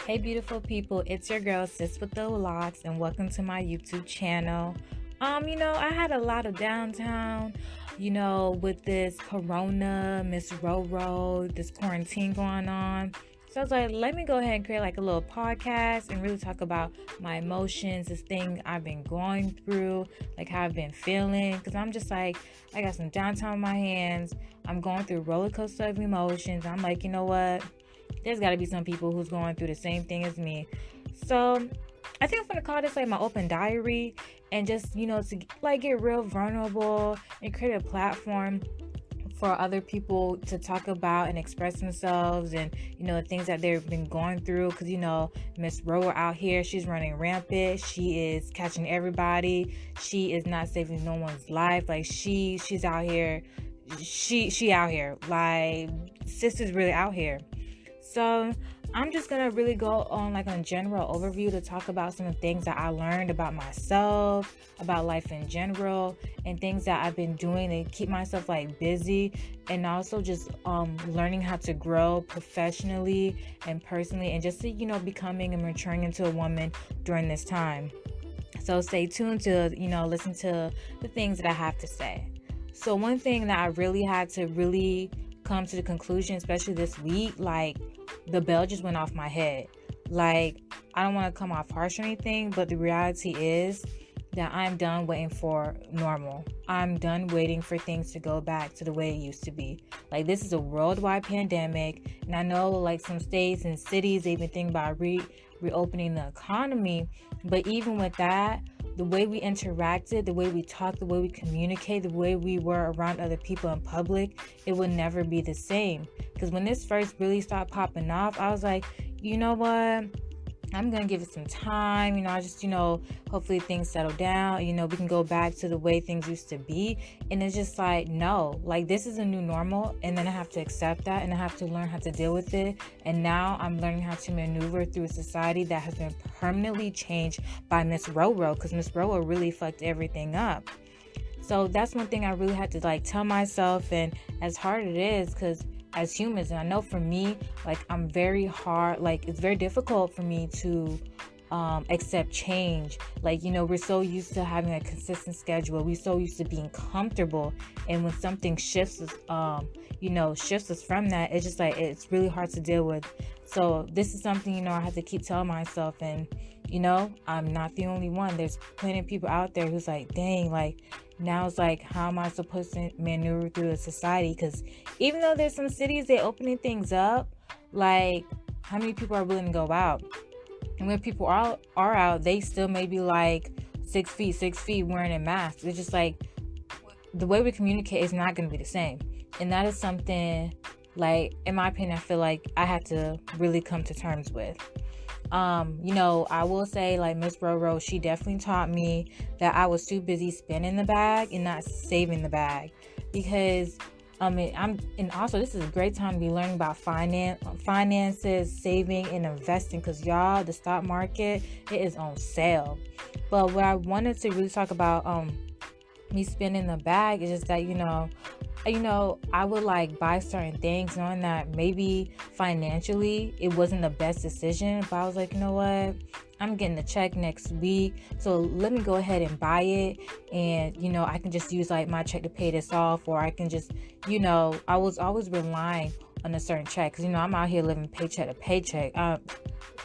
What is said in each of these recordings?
Hey beautiful people, it's your girl Sis with the Vlogs and welcome to my YouTube channel. I had a lot of downtime, with this corona, Miss RoRo, this quarantine going on. So I was like, let me go ahead and create like a little podcast and really talk about my emotions, this thing I've been going through, like how I've been feeling. Cause I'm just like, I got some downtime on my hands. I'm going through a roller coaster of emotions. I'm like, you know what? There's got to be some people who's going through the same thing as me. So I think I'm going to call this like my open diary and just, to like get real vulnerable and create a platform for other people to talk about and express themselves and, things that they've been going through. Because, Miss Rower out here, she's running rampant. She is catching everybody. She is not saving no one's life. Like she's out here. She out here. Like, sister's really out here. So I'm just gonna really go on like a general overview to talk about some of the things that I learned about myself, about life in general, and things that I've been doing to keep myself like busy, and also just learning how to grow professionally and personally, and just to, becoming and maturing into a woman during this time. So stay tuned to listen to the things that I have to say. So one thing that I really had to really come to the conclusion, especially this week, like the bell just went off my head. Like, I don't want to come off harsh or anything, but the reality is that I'm done waiting for normal. I'm done waiting for things to go back to the way it used to be. Like, this is a worldwide pandemic, and I know like some states and cities, they've been thinking about reopening the economy, but even with that, the way we interacted, the way we talked, the way we communicate, the way we were around other people in public, it would never be the same. Because when this first really started popping off, I was like, you know what? I'm going to give it some time. I just, hopefully things settle down. We can go back to the way things used to be. And it's just like, no, like this is a new normal. And then I have to accept that and I have to learn how to deal with it. And now I'm learning how to maneuver through a society that has been permanently changed by Miss RoRo, because Miss RoRo really fucked everything up. So that's one thing I really had to like tell myself. And as hard it is, because as humans, and I know for me, like I'm very hard, like it's very difficult for me to accept change. Like, we're so used to having a consistent schedule. We're so used to being comfortable. And when something shifts us from that, it's just like, it's really hard to deal with. So this is something, I have to keep telling myself. And, I'm not the only one. There's plenty of people out there who's like, dang, like, now it's like, how am I supposed to maneuver through the society? Because even though there's some cities they're opening things up, like, how many people are willing to go out? And when people are out, they still may be like 6 feet wearing a mask. It's just like the way we communicate is not going to be the same. And that is something, like, in my opinion, I feel like I had to really come to terms with. I will say, like, Miss RoRo, she definitely taught me that I was too busy spending the bag and not saving the bag. Because and also this is a great time to be learning about finances, saving and investing, because y'all, the stock market, it is on sale. But what I wanted to really talk about me spending the bag is just that, I would like buy certain things knowing that maybe financially it wasn't the best decision, but I was like, you know what, I'm getting the check next week, so let me go ahead and buy it. And I can just use like my check to pay this off, or I can just, I was always relying on a certain check, because I'm out here living paycheck to paycheck.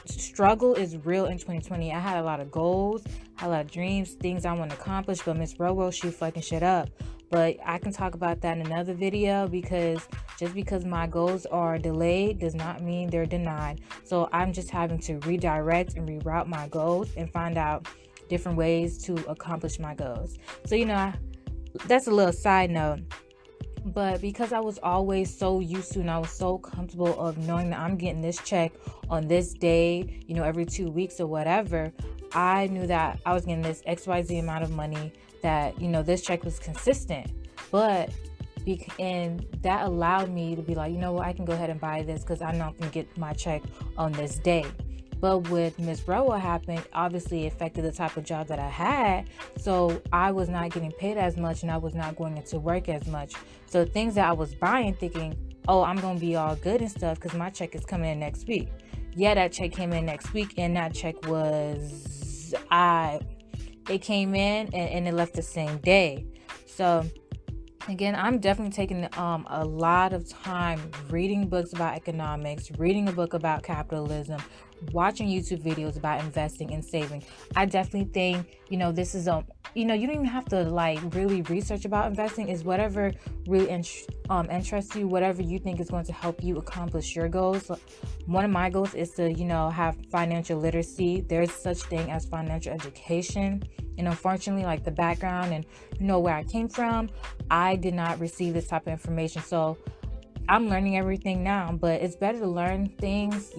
Struggle is real in 2020. I had a lot of goals, had a lot of dreams, things I want to accomplish, but Miss RoRo, she fucking shit up. But I can talk about that in another video, because just because my goals are delayed does not mean they're denied. So I'm just having to redirect and reroute my goals and find out different ways to accomplish my goals. So, that's a little side note. But because I was always so used to and I was so comfortable of knowing that I'm getting this check on this day, every 2 weeks or whatever, I knew that I was getting this XYZ amount of money, that, this check was consistent. But and that allowed me to be like, you know what, I can go ahead and buy this because I know I'm going to get my check on this day. But with Miss RoRo happened, obviously it affected the type of job that I had. So I was not getting paid as much and I was not going into work as much. So things that I was buying thinking, oh, I'm going to be all good and stuff because my check is coming in next week. Yeah, that check came in next week, and that check was it came in and it left the same day. So again, I'm definitely taking a lot of time reading books about economics, reading a book about capitalism, watching YouTube videos about investing and saving. I definitely think, this is you don't even have to like really research about investing. Is whatever really interests you, whatever you think is going to help you accomplish your goals. One of my goals is to, have financial literacy. There's such thing as financial education. And unfortunately, like the background and where I came from, I did not receive this type of information. So I'm learning everything now, but it's better to learn things,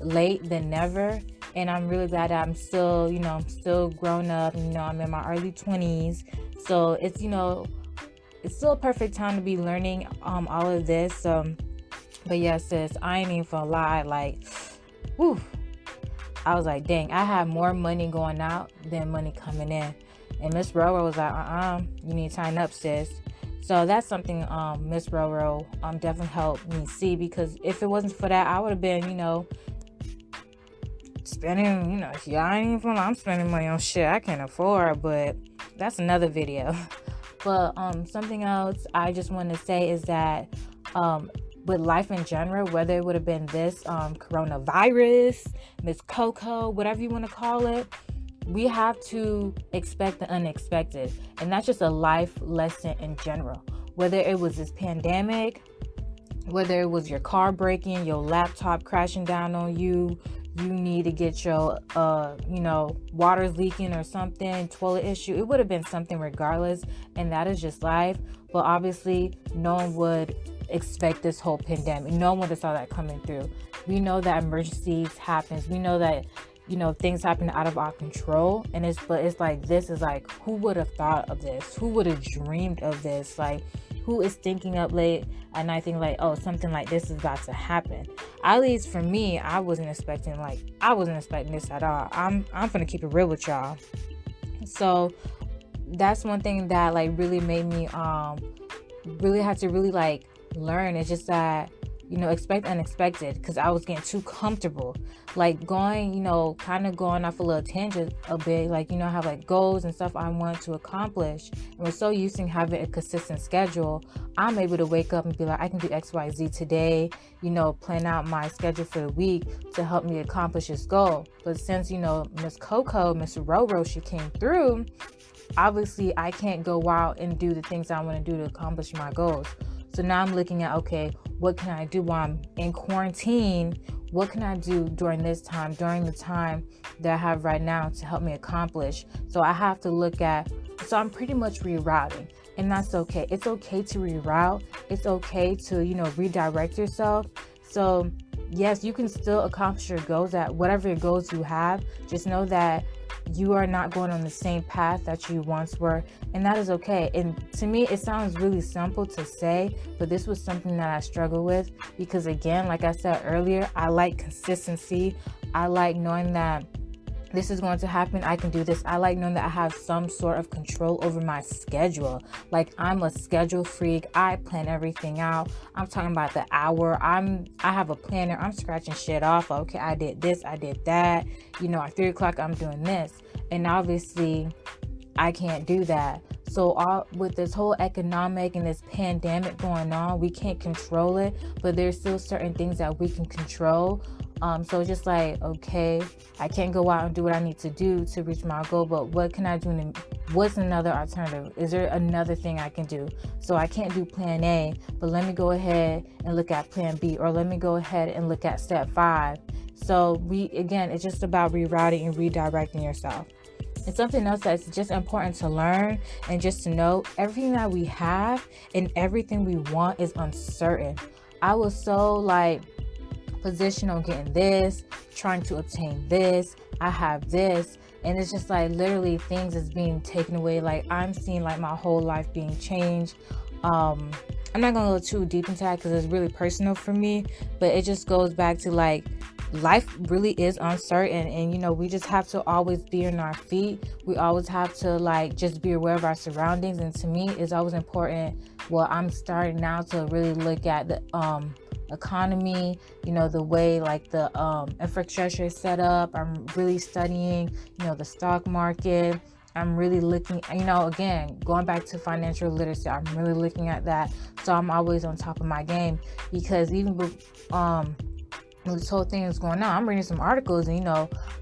late than never. And I'm really glad that I'm still, I'm still grown up. I'm in my early 20s. So it's, it's still a perfect time to be learning all of this. But yeah, sis, I ain't even gonna lie. Like, whew, I was like, dang, I have more money going out than money coming in. And Miss RoRo was like, you need to tighten up, sis. So that's something Miss RoRo definitely helped me see, because if it wasn't for that, I would have been, spending, I ain't even I'm spending money on shit I can't afford, but that's another video. But something else I just want to say is that with life in general, whether it would have been this coronavirus, Miss Coco, whatever you want to call it, we have to expect the unexpected. And that's just a life lesson in general. Whether it was this pandemic, whether it was your car breaking, your laptop crashing down on you, you need to get your, water's leaking or something, toilet issue. It would have been something regardless. And that is just life. But obviously, no one would expect this whole pandemic. No one would have saw that coming through. We know that emergencies happens. We know that, things happen out of our control. But it's like, this is like, who would have thought of this? Who would have dreamed of this? Like, who is thinking up late at night thinking like, oh, something like this is about to happen? At least for me, I wasn't expecting this at all. I'm gonna keep it real with y'all. So that's one thing that like really made me really had to really like learn. It's just that, expect unexpected, because I was getting too comfortable, like going, kind of going off a little tangent a bit, like, I have like goals and stuff I want to accomplish, and we're so used to having a consistent schedule. I'm able to wake up and be like, I can do XYZ today, plan out my schedule for the week to help me accomplish this goal. But since, Miss Coco, Miss RoRo, she came through, obviously I can't go out and do the things I want to do to accomplish my goals. So now I'm looking at, okay, what can I do while I'm in quarantine? What can I do during this time, during the time that I have right now to help me accomplish? So I have to look at, so I'm pretty much rerouting, and that's okay. It's okay to reroute. It's okay to, redirect yourself. So yes, you can still accomplish your goals at whatever goals you have. Just know that you are not going on the same path that you once were, and that is okay. And to me, it sounds really simple to say, but this was something that I struggled with, because again, like I said earlier, I like consistency. I like knowing that this is going to happen. I can do this. I like knowing that I have some sort of control over my schedule. Like, I'm a schedule freak. I plan everything out. I'm talking about the hour. I have a planner. I'm scratching shit off. Okay, I did this. I did that. At 3 o'clock, I'm doing this. And obviously, I can't do that. So with this whole economic and this pandemic going on, we can't control it, but there's still certain things that we can control. So it's just like, okay, I can't go out and do what I need to do to reach my goal, but what can I do? What's another alternative? Is there another thing I can do? So I can't do plan A, but let me go ahead and look at plan B, or let me go ahead and look at step 5. So it's just about rerouting and redirecting yourself. And something else that's just important to learn and just to know, everything that we have and everything we want is uncertain. I was so positioned on getting this, trying to obtain this. I have this, and it's just like literally things is being taken away. Like, I'm seeing like my whole life being changed. I'm not gonna go too deep into that because it's really personal for me, but it just goes back to like, life really is uncertain, and we just have to always be on our feet. We always have to just be aware of our surroundings. And to me, it's always important. Well, I'm starting now to really look at the economy, the way like the infrastructure is set up. I'm really studying, the stock market. I'm really looking, again, going back to financial literacy, I'm really looking at that. So I'm always on top of my game, because even when this whole thing is going on, I'm reading some articles, and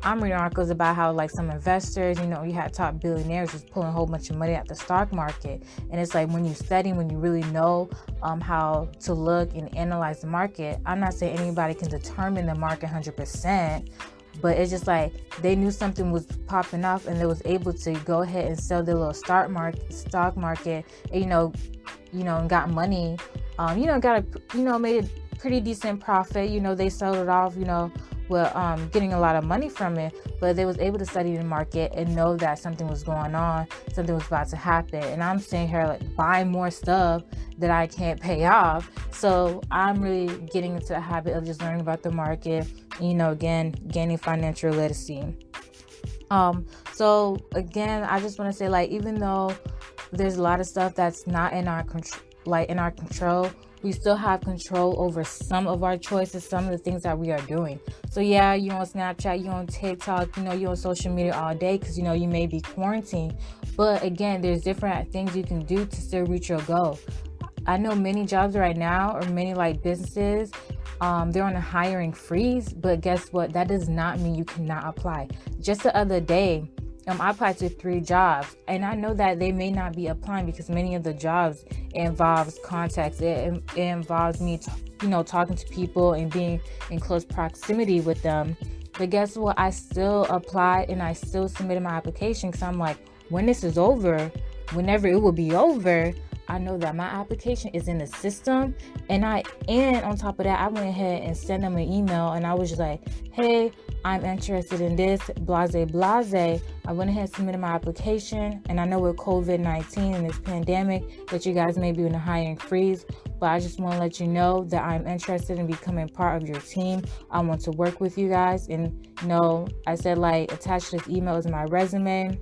I'm reading articles about how like some investors, you had top billionaires just pulling a whole bunch of money at the stock market. And it's like, when you study, when you really know how to look and analyze the market, I'm not saying anybody can determine the market 100%, but it's just like they knew something was popping off, and they was able to go ahead and sell their little stock market, and, and got money, made a pretty decent profit. They sold it off, with getting a lot of money from it, but they was able to study the market and know that something was going on, something was about to happen. And I'm sitting here like buying more stuff that I can't pay off. So I'm really getting into the habit of just learning about the market, again, gaining financial literacy. So again, I just want to say, like, even though there's a lot of stuff that's not in our control, we still have control over some of our choices, some of the things that we are doing. So yeah, you're on Snapchat, you're on TikTok, you're on social media all day because, you may be quarantined. But again, there's different things you can do to still reach your goal. I know many jobs right now, or many like businesses, they're on a hiring freeze, but guess what? That does not mean you cannot apply. Just the other day, I applied to 3 jobs, and I know that they may not be applying because many of the jobs involves contacts. It involves me, talking to people and being in close proximity with them. But guess what? I still applied and I still submitted my application, because I'm like, when this is over, whenever it will be over, I know that my application is in the system. And on top of that, I went ahead and sent them an email, and I was just like, hey, I'm interested in this, blase. I went ahead and submitted my application. And I know with COVID-19 and this pandemic that you guys may be in a hiring freeze, but I just want to let you know that I'm interested in becoming part of your team. I want to work with you guys. And I said, like, attached to this email is my resume.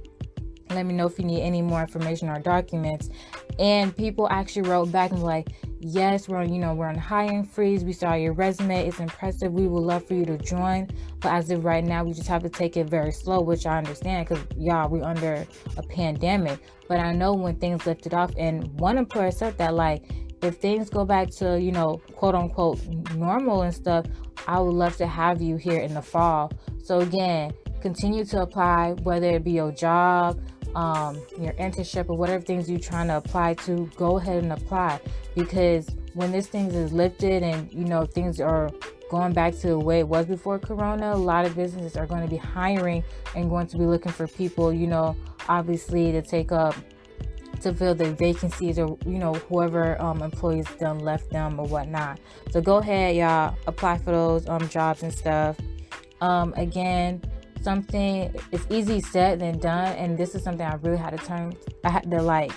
Let me know if you need any more information or documents. And people actually wrote back and were like, yes, we're on hiring freeze. We saw your resume. It's impressive. We would love for you to join. But as of right now, we just have to take it very slow, which I understand, because we're under a pandemic. But I know when things lifted off, and one employer said that, like, if things go back to, quote unquote normal and stuff, I would love to have you here in the fall. So again, continue to apply, whether it be your job, your internship, or whatever things you're trying to apply to. Go ahead and apply, because when this thing is lifted and things are going back to the way it was before Corona, a lot of businesses are going to be hiring and going to be looking for people, obviously to fill the vacancies, or whoever employees done left them or whatnot. So go ahead, y'all, apply for those jobs and stuff. Again, it's easy said than done, and this is something I really had to like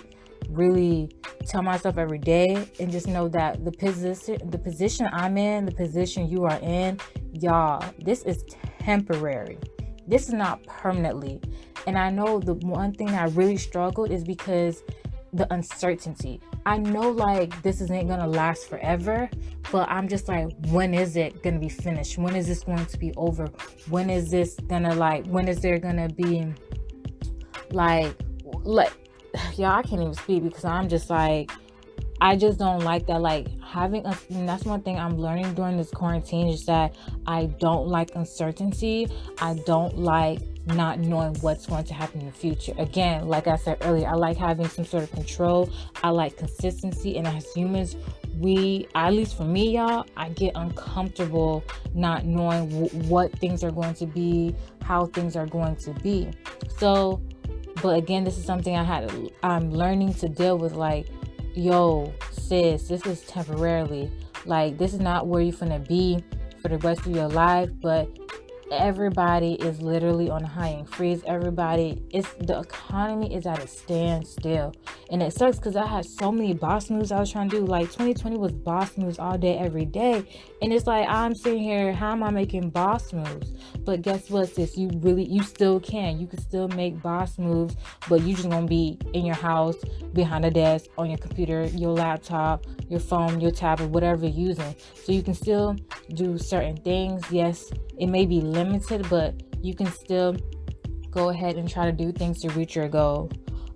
really tell myself every day, and just know that the position I'm in, the position you are in, y'all, this is temporary. This is not permanently. And I know the one thing I really struggled is because the uncertainty. I know, like, this isn't gonna last forever, but I'm just like, when is it gonna be finished? When is this going to be over? When is this gonna, like, when is there gonna be like y'all, I can't even speak, because I'm just like, I just don't like that, like, and that's one thing I'm learning during this quarantine, is that I don't like uncertainty. I don't like not knowing what's going to happen in the future. Again, like I said earlier, I like having some sort of control. I like consistency. And as humans, at least for me, y'all, I get uncomfortable not knowing what things are going to be, how things are going to be. So, but again, this is something I'm learning to deal with, like, yo, sis, this is temporarily. Like, this is not where you're finna be for the rest of your life. But everybody is literally on a hiring freeze. The economy is at a standstill. And it sucks because I had so many boss moves I was trying to do. Like 2020 was boss moves all day, every day. And it's like, I'm sitting here, how am I making boss moves? But guess what, sis? You still can. You can still make boss moves, but you just gonna be in your house, behind a desk, on your computer, your laptop, your phone, your tablet, whatever you're using. So you can still do certain things. Yes, it may be limited, but you can still go ahead and try to do things to reach your goal.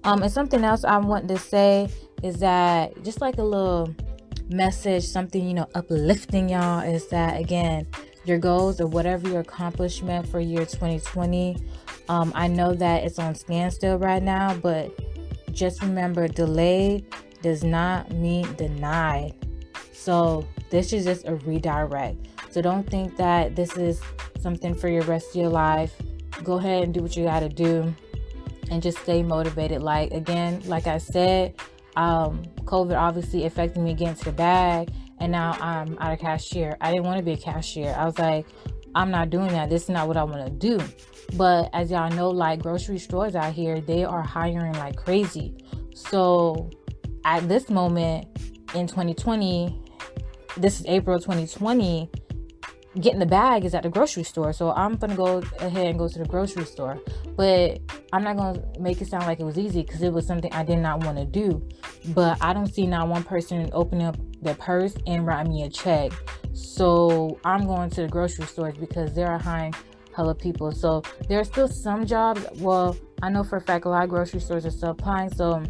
And something else I want to say is that, just like a little message, something, uplifting y'all, is that, again, your goals or whatever your accomplishment for year 2020, I know that it's on standstill right now, but just remember, delayed does not mean denied. So this is just a redirect. So don't think that this is something for your rest of your life. Go ahead and do what you got to do and just stay motivated. Like I said, COVID obviously affected me getting to the bag, and now I'm out of cashier. I didn't want to be a cashier. I was like, I'm not doing that. This is not what I want to do. But as y'all know, like, grocery stores out here, they are hiring like crazy. So at this moment in 2020, this is April 2020, getting the bag is at the grocery store. So I'm gonna go ahead and go to the grocery store, but I'm not gonna make it sound like it was easy, because it was something I did not want to do. But I don't see not one person opening up their purse and writing me a check. So I'm going to the grocery stores because they are hiring hella people. So there are still some jobs. Well, I know for a fact a lot of grocery stores are still applying. So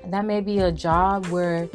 that may be a job where,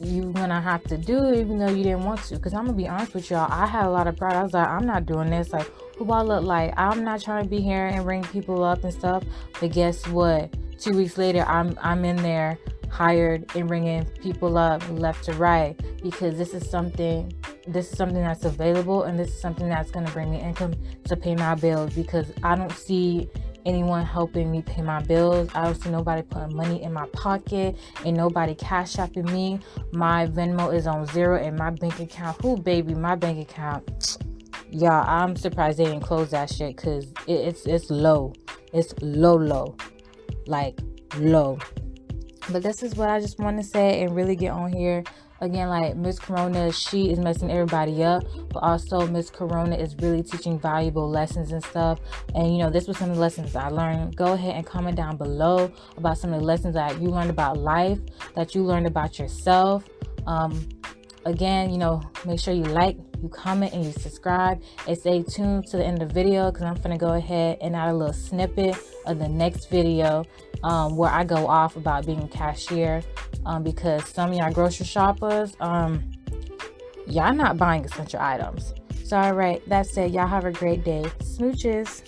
you're gonna have to do, even though you didn't want to. Because I'm gonna be honest with y'all, I had a lot of pride. I was like, I'm not doing this. Like, who I look like? I'm not trying to be here and ring people up and stuff. But guess what? 2 weeks later, I'm in there, hired and ringing people up left to right, because this is something that's available, and this is something that's gonna bring me income to pay my bills. Because I don't see anyone helping me pay my bills. I don't see nobody putting money in my pocket, and nobody cash shopping me. My Venmo is on zero, and my bank account, my bank account, yeah, I'm surprised they didn't close that shit, because it's low. It's low, like low. But this is what I just want to say and really get on here. Again, like, Miss Corona, she is messing everybody up, but also Miss Corona is really teaching valuable lessons and stuff. And this was some of the lessons I learned. Go ahead and comment down below about some of the lessons that you learned about life, that you learned about yourself. Again, make sure you like, you comment, and you subscribe, and stay tuned to the end of the video, because I'm gonna go ahead and add a little snippet of the next video where I go off about being a cashier, because some of y'all grocery shoppers, y'all not buying essential items. So all right, that said, y'all have a great day. Smooches.